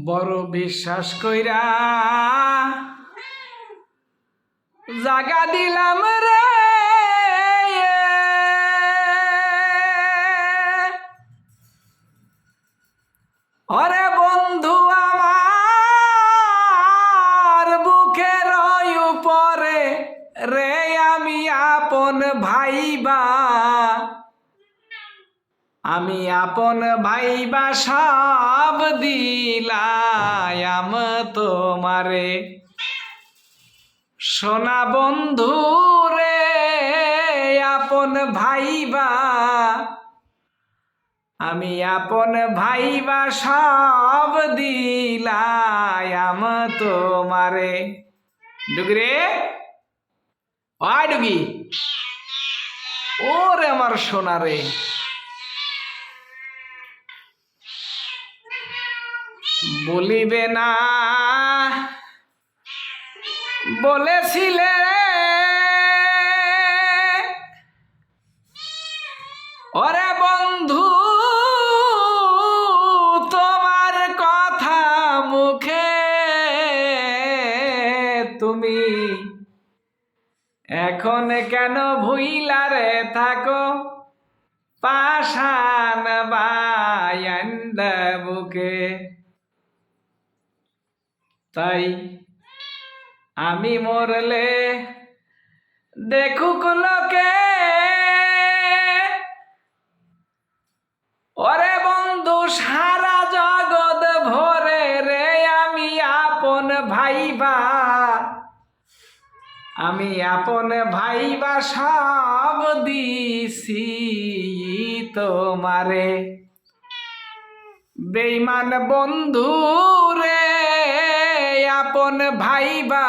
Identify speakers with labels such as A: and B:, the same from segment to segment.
A: বড় বিশ্বাস কইরা জাগা দিলাম রে, ওরে বন্ধু আমার বুকের উপরে রে, আমি আপন ভাইবা, আমি আপন ভাইবা সব দিলাম তোমারে। সোনা বন্ধু রে আপন ভাইবা, আমি আপন ভাইবা সব দিলাম তোমারে। ডুগি রে, ওই ডুগি, ওরে আমার সোনা রে, বলিবে না বলেছিলে, ওরে বন্ধু তোমার কথা মুখে তুমি এখন কেন ভুইলারে থাকো, পাষাণ বায়ান্ড বুকে। তাই আমি মরলে দেখুক লোকে, ওরে বন্ধু সারা জগৎ ভরে রে, আমি আপন ভাইবা, আমি আপন ভাইবা সব দিছি তোমারে। বেঈমান বন্ধু রে আপন ভাইবা,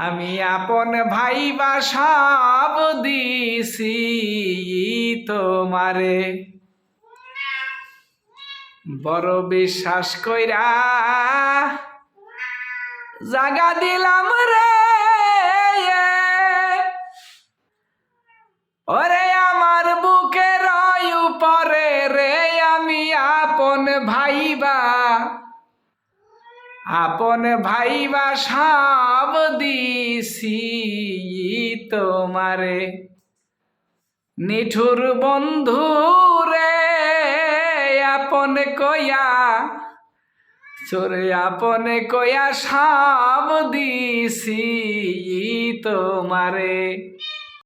A: আমি আপন ভাইবা সব দিছি তোমারে। বড় বিশ্বাস কইরা জাগা দিলাম রে, ওরে আমার বুকের উপরে রে, আমি আপন ভাইবা, আপন ভাইবা সব দিছি তোমারে। নিঠুর বন্ধু রে আপন কইয়া, চোরে আপন কইয়া সব দিছি তোমারে।